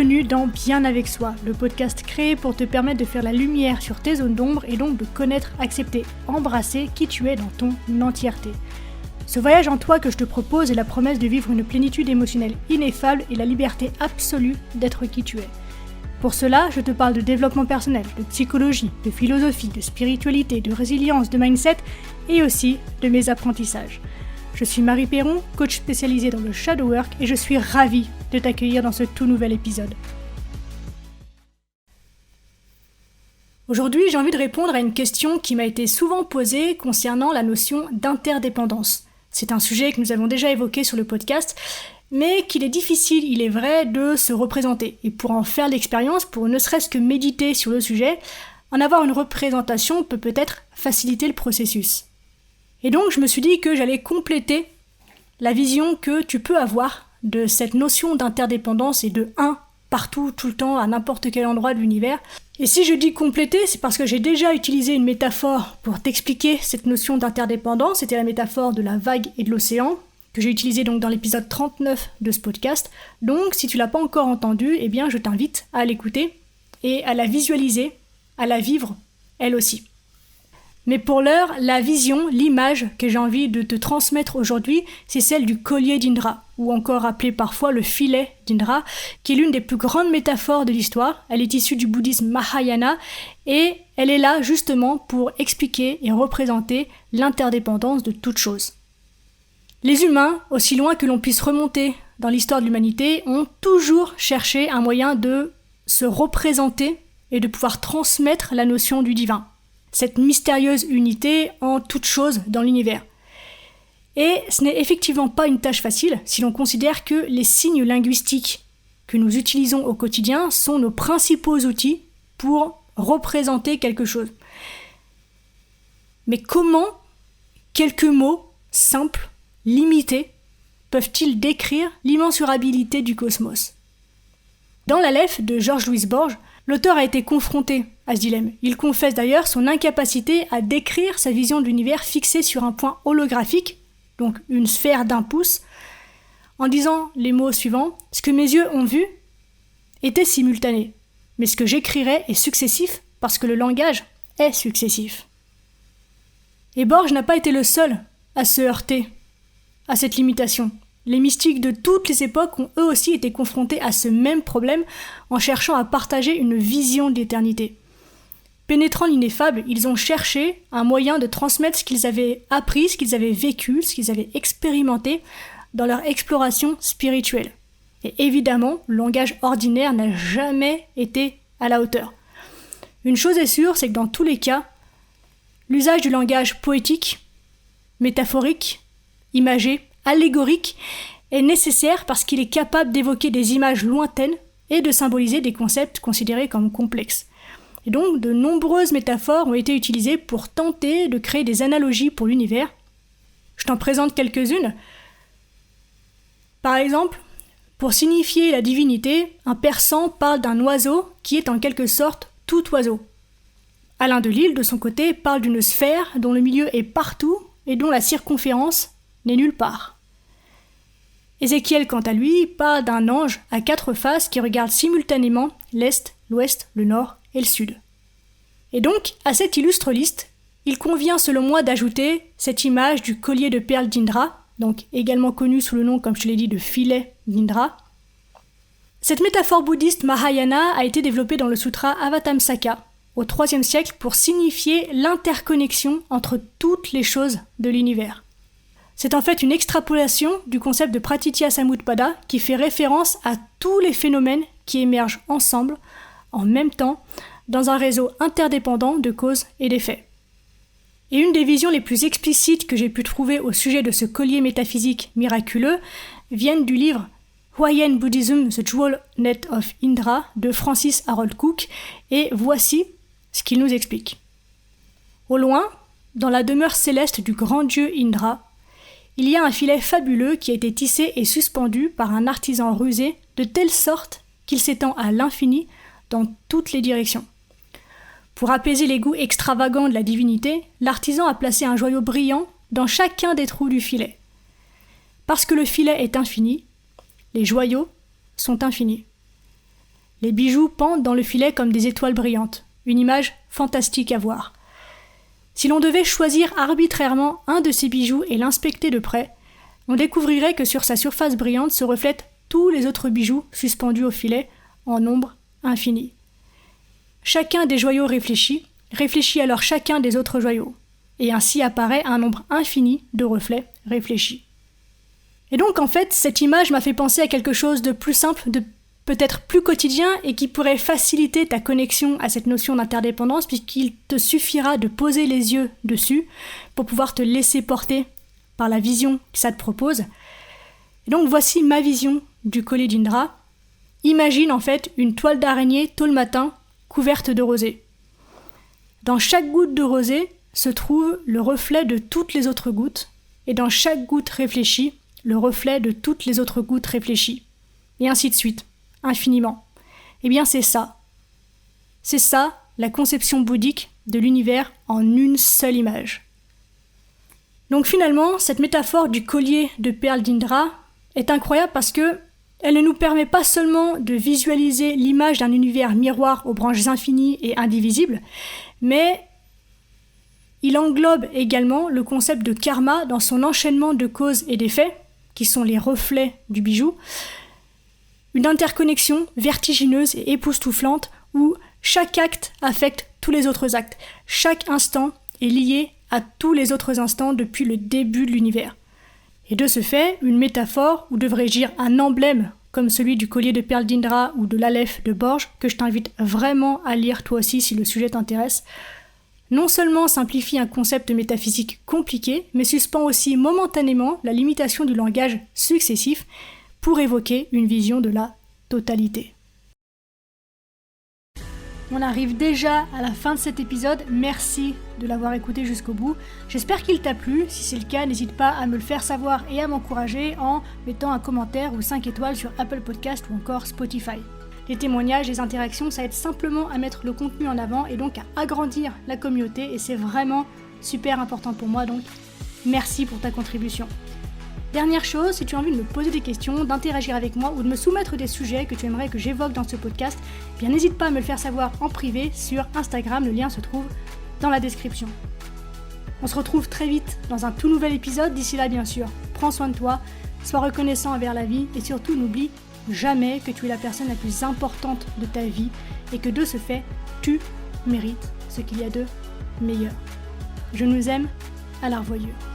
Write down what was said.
Bienvenue dans Bien avec soi, le podcast créé pour te permettre de faire la lumière sur tes zones d'ombre et donc de connaître, accepter, embrasser qui tu es dans ton entièreté. Ce voyage en toi que je te propose est la promesse de vivre une plénitude émotionnelle ineffable et la liberté absolue d'être qui tu es. Pour cela, je te parle de développement personnel, de psychologie, de philosophie, de spiritualité, de résilience, de mindset et aussi de mes apprentissages. Je suis Marie Perron, coach spécialisée dans le shadow work et je suis ravie de t'accueillir dans ce tout nouvel épisode. Aujourd'hui, j'ai envie de répondre à une question qui m'a été souvent posée concernant la notion d'interdépendance. C'est un sujet que nous avons déjà évoqué sur le podcast, mais qu'il est difficile, il est vrai, de se représenter. Et pour en faire l'expérience, pour ne serait-ce que méditer sur le sujet, en avoir une représentation peut peut-être faciliter le processus. Et donc, je me suis dit que j'allais compléter la vision que tu peux avoir de cette notion d'interdépendance et de un partout, tout le temps, à n'importe quel endroit de l'univers. Et si je dis compléter, c'est parce que j'ai déjà utilisé une métaphore pour t'expliquer cette notion d'interdépendance. C'était la métaphore de la vague et de l'océan, que j'ai utilisée donc dans l'épisode 39 de ce podcast. Donc, si tu l'as pas encore entendue, eh bien, je t'invite à l'écouter et à la visualiser, à la vivre, elle aussi. Mais pour l'heure, la vision, l'image que j'ai envie de te transmettre aujourd'hui, c'est celle du collier d'Indra, ou encore appelé parfois le filet d'Indra, qui est l'une des plus grandes métaphores de l'histoire. Elle est issue du bouddhisme Mahayana, et elle est là justement pour expliquer et représenter l'interdépendance de toute chose. Les humains, aussi loin que l'on puisse remonter dans l'histoire de l'humanité, ont toujours cherché un moyen de se représenter et de pouvoir transmettre la notion du divin. Cette mystérieuse unité en toute chose dans l'univers. Et ce n'est effectivement pas une tâche facile si l'on considère que les signes linguistiques que nous utilisons au quotidien sont nos principaux outils pour représenter quelque chose. Mais comment quelques mots simples, limités, peuvent-ils décrire l'immensurabilité du cosmos ? Dans l'Aleph de Georges-Louis Borges, l'auteur a été confronté à ce dilemme. Il confesse d'ailleurs son incapacité à décrire sa vision de l'univers fixée sur un point holographique, donc une sphère d'1 pouce, en disant les mots suivants : « Ce que mes yeux ont vu était simultané, mais ce que j'écrirai est successif parce que le langage est successif. » Et Borges n'a pas été le seul à se heurter à cette limitation. Les mystiques de toutes les époques ont eux aussi été confrontés à ce même problème en cherchant à partager une vision de l'éternité. Pénétrant l'ineffable, ils ont cherché un moyen de transmettre ce qu'ils avaient appris, ce qu'ils avaient vécu, ce qu'ils avaient expérimenté dans leur exploration spirituelle. Et évidemment, le langage ordinaire n'a jamais été à la hauteur. Une chose est sûre, c'est que dans tous les cas, l'usage du langage poétique, métaphorique, imagé, allégorique est nécessaire parce qu'il est capable d'évoquer des images lointaines et de symboliser des concepts considérés comme complexes. Et donc, de nombreuses métaphores ont été utilisées pour tenter de créer des analogies pour l'univers. Je t'en présente quelques-unes. Par exemple, pour signifier la divinité, un persan parle d'un oiseau qui est en quelque sorte tout oiseau. Alain de Lille, de son côté, parle d'une sphère dont le milieu est partout et dont la circonférence n'est nulle part. Ézéchiel, quant à lui, parle d'un ange à 4 faces qui regarde simultanément l'Est, l'Ouest, le Nord et le Sud. Et donc, à cette illustre liste, il convient selon moi d'ajouter cette image du collier de perles d'Indra, donc également connu sous le nom, comme je te l'ai dit, de filet d'Indra. Cette métaphore bouddhiste Mahayana a été développée dans le sutra Avatamsaka, au IIIe siècle, pour signifier l'interconnexion entre toutes les choses de l'univers. C'est en fait une extrapolation du concept de Pratitya-Samutpada qui fait référence à tous les phénomènes qui émergent ensemble, en même temps, dans un réseau interdépendant de causes et d'effets. Et une des visions les plus explicites que j'ai pu trouver au sujet de ce collier métaphysique miraculeux viennent du livre Hawaiian Buddhism, The Jewel Net of Indra de Francis Harold Cook, et voici ce qu'il nous explique. Au loin, dans la demeure céleste du grand dieu Indra, il y a un filet fabuleux qui a été tissé et suspendu par un artisan rusé de telle sorte qu'il s'étend à l'infini dans toutes les directions. Pour apaiser les goûts extravagants de la divinité, l'artisan a placé un joyau brillant dans chacun des trous du filet. Parce que le filet est infini, les joyaux sont infinis. Les bijoux pendent dans le filet comme des étoiles brillantes. Une image fantastique à voir. Si l'on devait choisir arbitrairement un de ces bijoux et l'inspecter de près, on découvrirait que sur sa surface brillante se reflètent tous les autres bijoux suspendus au filet en nombre infini. Chacun des joyaux réfléchit alors chacun des autres joyaux, et ainsi apparaît un nombre infini de reflets réfléchis. Et donc en fait, cette image m'a fait penser à quelque chose de plus simple, de peut-être plus quotidien et qui pourrait faciliter ta connexion à cette notion d'interdépendance puisqu'il te suffira de poser les yeux dessus pour pouvoir te laisser porter par la vision que ça te propose. Et donc voici ma vision du collier d'Indra. Imagine en fait une toile d'araignée tôt le matin couverte de rosée. Dans chaque goutte de rosée se trouve le reflet de toutes les autres gouttes et dans chaque goutte réfléchie, le reflet de toutes les autres gouttes réfléchies. Et ainsi de suite. Infiniment. Eh bien c'est ça. C'est ça la conception bouddhique de l'univers en une seule image. Donc finalement, cette métaphore du collier de perles d'Indra est incroyable parce que elle ne nous permet pas seulement de visualiser l'image d'un univers miroir aux branches infinies et indivisibles, mais il englobe également le concept de karma dans son enchaînement de causes et d'effets, qui sont les reflets du bijou, une interconnexion vertigineuse et époustouflante où chaque acte affecte tous les autres actes. Chaque instant est lié à tous les autres instants depuis le début de l'univers. Et de ce fait, une métaphore, ou devrais-je dire un emblème, comme celui du collier de perles d'Indra ou de l'Aleph de Borges, que je t'invite vraiment à lire toi aussi si le sujet t'intéresse, non seulement simplifie un concept métaphysique compliqué, mais suspend aussi momentanément la limitation du langage successif pour évoquer une vision de la totalité. On arrive déjà à la fin de cet épisode, merci de l'avoir écouté jusqu'au bout. J'espère qu'il t'a plu, si c'est le cas, n'hésite pas à me le faire savoir et à m'encourager en mettant un commentaire ou 5 étoiles sur Apple Podcast ou encore Spotify. Les témoignages, les interactions, ça aide simplement à mettre le contenu en avant et donc à agrandir la communauté et c'est vraiment super important pour moi, donc merci pour ta contribution. Dernière chose, si tu as envie de me poser des questions, d'interagir avec moi ou de me soumettre des sujets que tu aimerais que j'évoque dans ce podcast, eh bien n'hésite pas à me le faire savoir en privé sur Instagram, le lien se trouve dans la description. On se retrouve très vite dans un tout nouvel épisode, d'ici là bien sûr, prends soin de toi, sois reconnaissant envers la vie et surtout n'oublie jamais que tu es la personne la plus importante de ta vie et que de ce fait, tu mérites ce qu'il y a de meilleur. Je nous aime, à la revoyure.